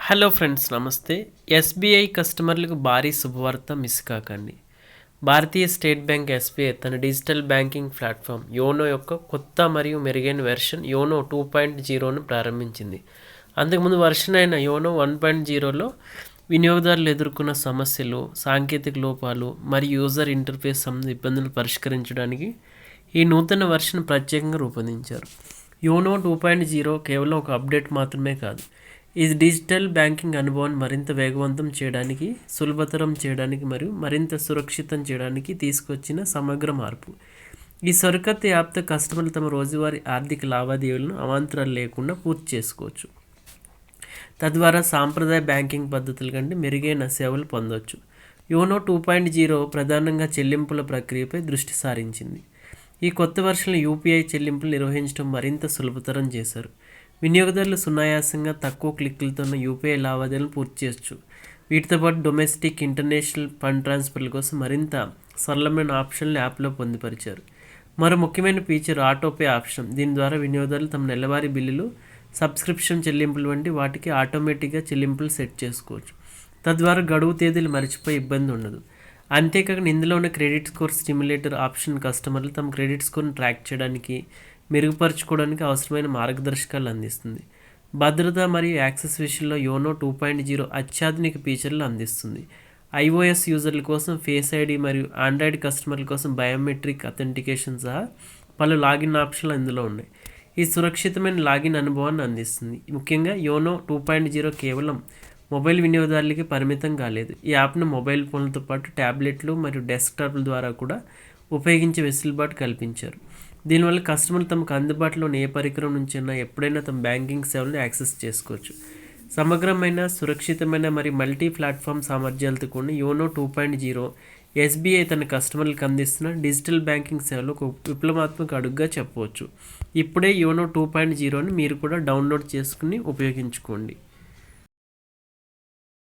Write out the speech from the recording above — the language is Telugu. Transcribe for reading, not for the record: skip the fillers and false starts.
హలో ఫ్రెండ్స్, నమస్తే. ఎస్బీఐ కస్టమర్లకు భారీ శుభవార్త మిస్ కాకండి. భారతీయ స్టేట్ బ్యాంక్ ఎస్బీఐ తన డిజిటల్ బ్యాంకింగ్ ప్లాట్ఫామ్ యోనో యొక్క కొత్త మరియు మెరుగైన వెర్షన్ యోనో 2.0ను ప్రారంభించింది. అంతకుముందు వెర్షన్ అయిన యోనో 1.0లో వినియోగదారులు ఎదుర్కొన్న సమస్యలు, సాంకేతిక లోపాలు మరియు యూజర్ ఇంటర్ఫేస్ సంబంధిత ఇబ్బందులు పరిష్కరించడానికి ఈ నూతన వెర్షన్ ప్రత్యేకంగా రూపొందించారు. యోనో 2.0 కేవలం ఒక అప్డేట్ మాత్రమే కాదు, ఇది డిజిటల్ బ్యాంకింగ్ అనుభవాన్ని మరింత వేగవంతం చేయడానికి, సులభతరం చేయడానికి మరియు మరింత సురక్షితం చేయడానికి తీసుకొచ్చిన సమగ్ర మార్పు. ఈ సరికొత్త యాప్తో కస్టమర్లు తమ రోజువారీ ఆర్థిక లావాదేవీలను అవాంతరాలు లేకుండా పూర్తి చేసుకోవచ్చు. తద్వారా సాంప్రదాయ బ్యాంకింగ్ పద్ధతుల కంటే మెరుగైన సేవలు పొందవచ్చు. యోనో 2.0 ప్రధానంగా చెల్లింపుల ప్రక్రియపై దృష్టి సారించింది. ఈ కొత్త వెర్షన్లో యూపీఐ చెల్లింపులు నిర్వహించడం మరింత సులభతరం చేశారు. వినియోగదారులు సునాయాసంగా తక్కువ క్లిక్కులతో యూపీఐ లావాదేవీలను పూర్తి చేయవచ్చు. వీటితో పాటు డొమెస్టిక్, ఇంటర్నేషనల్ ఫండ్ ట్రాన్స్ఫర్ల కోసం మరింత సరళమైన ఆప్షన్లు యాప్లో పొందుపరిచారు. మరో ముఖ్యమైన ఫీచర్ ఆటోపే ఆప్షన్. దీని ద్వారా వినియోగదారులు తమ నెలవారీ బిల్లులు, సబ్స్క్రిప్షన్ చెల్లింపులు వంటి వాటికి ఆటోమేటిక్గా చెల్లింపులు సెట్ చేసుకోవచ్చు. తద్వారా గడువు తేదీలు మర్చిపోయే ఇబ్బంది ఉండదు. అంతేకాకుండా ఇందులో ఉన్న క్రెడిట్ స్కోర్ స్టిమ్యులేటర్ ఆప్షన్ కస్టమర్లు తమ క్రెడిట్ స్కోర్ను ట్రాక్ చేయడానికి, మెరుగుపరుచుకోవడానికి అవసరమైన మార్గదర్శకాలు అందిస్తుంది. భద్రత మరియు యాక్సెస్ విషయంలో యోనో 2.0 అత్యాధునిక ఫీచర్లు అందిస్తుంది. ఐఓఎస్ యూజర్ల కోసం ఫేస్ ఐడి మరియు ఆండ్రాయిడ్ కస్టమర్ల కోసం బయోమెట్రిక్ అథెంటికేషన్ సహా పలు లాగిన్ ఆప్షన్లు ఇందులో ఉన్నాయి. ఈ సురక్షితమైన లాగిన్ అనుభవాన్ని అందిస్తుంది. ముఖ్యంగా యోనో 2.0 కేవలం మొబైల్ వినియోగదారులకి పరిమితం కాలేదు. ఈ యాప్ను మొబైల్ ఫోన్లతో పాటు ట్యాబ్లెట్లు మరియు డెస్క్టాప్ల ద్వారా కూడా ఉపయోగించే వెసులుబాటు కల్పించారు. దీనివల్ల కస్టమర్లు తమకు అందుబాటులో ఉన్న ఏ పరికరం నుంచైనా ఎప్పుడైనా తమ బ్యాంకింగ్ సేవలను యాక్సెస్ చేసుకోవచ్చు. సమగ్రమైన, సురక్షితమైన మరియు మల్టీ ప్లాట్ఫామ్ సామర్థ్యాలతో కూడిన యోనో 2.0 ఎస్బీఐ తన కస్టమర్లకు అందిస్తున్న డిజిటల్ బ్యాంకింగ్ సేవలు ఒక విప్లవాత్మక అడుగుగా చెప్పవచ్చు. ఇప్పుడే యోనో 2.0ని మీరు కూడా డౌన్లోడ్ చేసుకుని ఉపయోగించుకోండి.